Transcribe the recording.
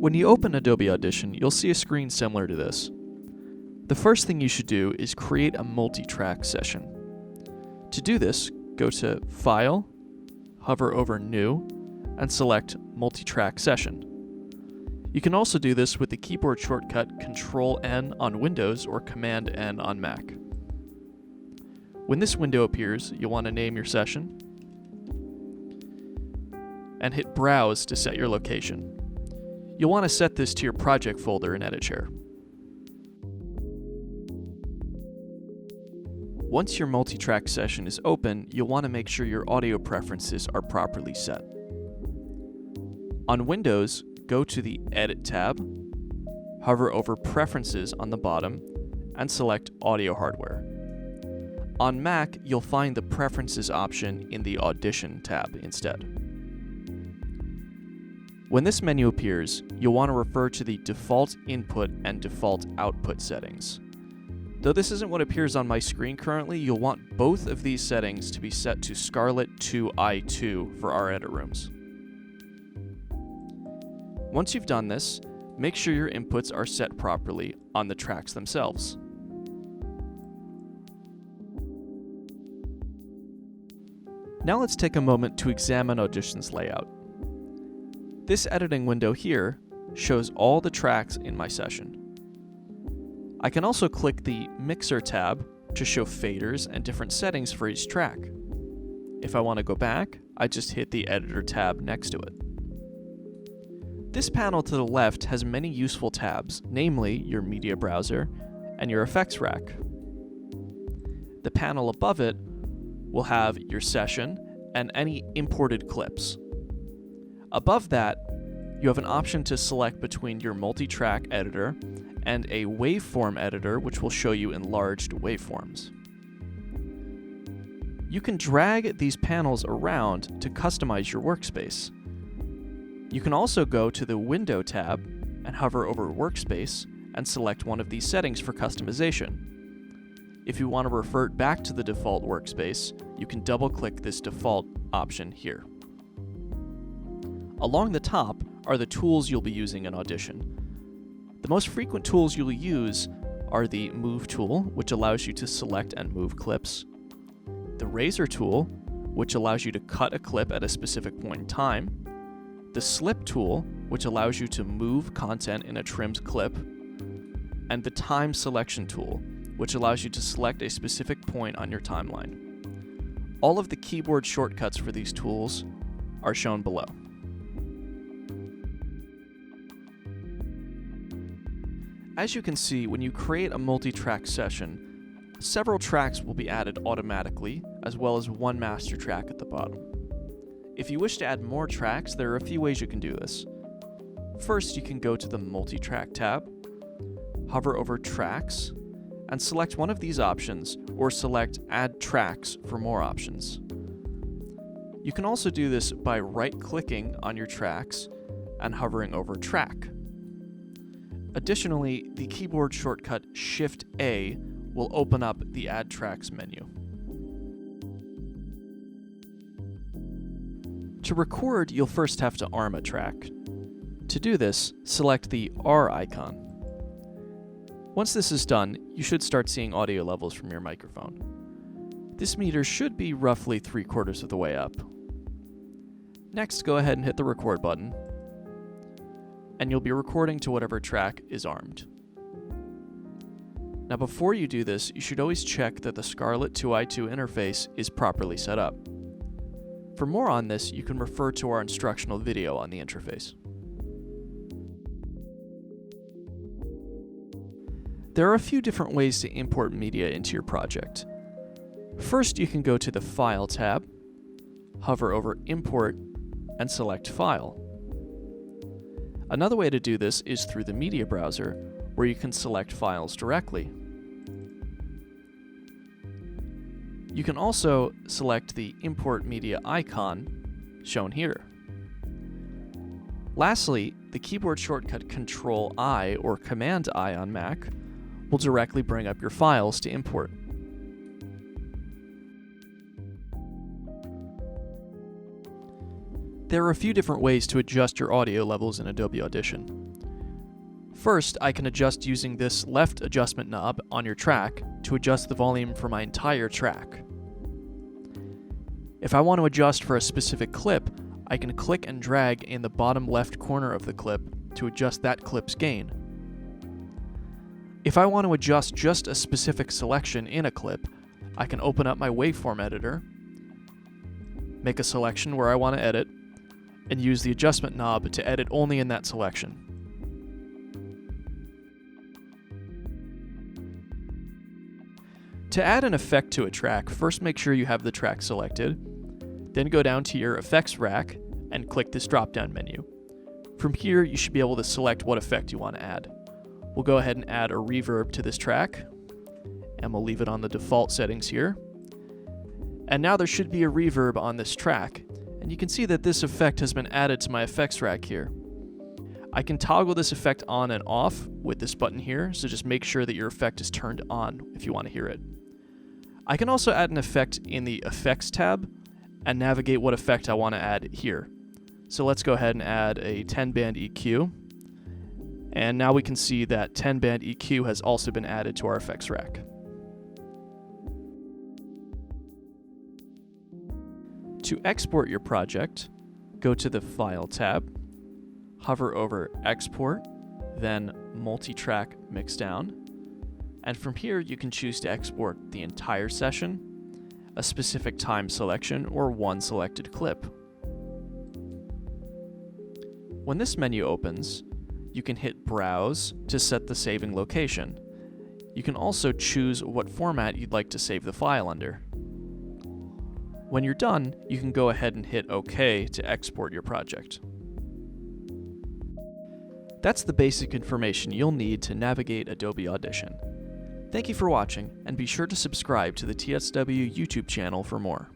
When you open Adobe Audition, you'll see a screen similar to this. The first thing you should do is create a multi-track session. To do this, go to File, hover over New, and select Multi-Track Session. You can also do this with the keyboard shortcut Control-N on Windows or Command-N on Mac. When this window appears, you'll want to name your session and hit Browse to set your location. You'll want to set this to your project folder in EditShare. Once your multi-track session is open, you'll want to make sure your audio preferences are properly set. On Windows, go to the Edit tab, hover over Preferences on the bottom, and select Audio Hardware. On Mac, you'll find the Preferences option in the Audition tab instead. When this menu appears, you'll want to refer to the default input and default output settings. Though this isn't what appears on my screen currently, you'll want both of these settings to be set to Scarlett 2i2 for our edit rooms. Once you've done this, make sure your inputs are set properly on the tracks themselves. Now let's take a moment to examine Audition's layout. This editing window here shows all the tracks in my session. I can also click the Mixer tab to show faders and different settings for each track. If I want to go back, I just hit the Editor tab next to it. This panel to the left has many useful tabs, namely your Media Browser and your Effects rack. The panel above it will have your session and any imported clips. Above that, you have an option to select between your multi-track editor and a waveform editor, which will show you enlarged waveforms. You can drag these panels around to customize your workspace. You can also go to the Window tab and hover over Workspace and select one of these settings for customization. If you want to revert back to the default workspace, you can double-click this default option here. Along the top are the tools you'll be using in Audition. The most frequent tools you'll use are the Move tool, which allows you to select and move clips, the Razor tool, which allows you to cut a clip at a specific point in time, the Slip tool, which allows you to move content in a trimmed clip, and the Time Selection tool, which allows you to select a specific point on your timeline. All of the keyboard shortcuts for these tools are shown below. As you can see, when you create a multi-track session, several tracks will be added automatically, as well as one master track at the bottom. If you wish to add more tracks, there are a few ways you can do this. First, you can go to the Multi-Track tab, hover over Tracks, and select one of these options, or select Add Tracks for more options. You can also do this by right-clicking on your tracks and hovering over Track. Additionally, the keyboard shortcut Shift-A will open up the Add Tracks menu. To record, you'll first have to arm a track. To do this, select the R icon. Once this is done, you should start seeing audio levels from your microphone. This meter should be roughly 3/4 of the way up. Next, go ahead and hit the record button, and you'll be recording to whatever track is armed. Now before you do this, you should always check that the Scarlett 2i2 interface is properly set up. For more on this, you can refer to our instructional video on the interface. There are a few different ways to import media into your project. First, you can go to the File tab, hover over Import, and select File. Another way to do this is through the Media Browser, where you can select files directly. You can also select the Import Media icon, shown here. Lastly, the keyboard shortcut Control-I or Command-I on Mac will directly bring up your files to import. There are a few different ways to adjust your audio levels in Adobe Audition. First, I can adjust using this left adjustment knob on your track to adjust the volume for my entire track. If I want to adjust for a specific clip, I can click and drag in the bottom left corner of the clip to adjust that clip's gain. If I want to adjust just a specific selection in a clip, I can open up my waveform editor, make a selection where I want to edit, and use the adjustment knob to edit only in that selection. To add an effect to a track, first make sure you have the track selected, then go down to your effects rack and click this drop-down menu. From here, you should be able to select what effect you want to add. We'll go ahead and add a reverb to this track, and we'll leave it on the default settings here. And now there should be a reverb on this track, and you can see that this effect has been added to my effects rack here. I can toggle this effect on and off with this button here, so just make sure that your effect is turned on if you want to hear it. I can also add an effect in the Effects tab and navigate what effect I want to add here. So let's go ahead and add a 10-band EQ. And now we can see that 10-band EQ has also been added to our effects rack. To export your project, go to the File tab, hover over Export, then Multi-Track Mixdown, and from here you can choose to export the entire session, a specific time selection, or one selected clip. When this menu opens, you can hit Browse to set the saving location. You can also choose what format you'd like to save the file under. When you're done, you can go ahead and hit OK to export your project. That's the basic information you'll need to navigate Adobe Audition. Thank you for watching, and be sure to subscribe to the TSW YouTube channel for more.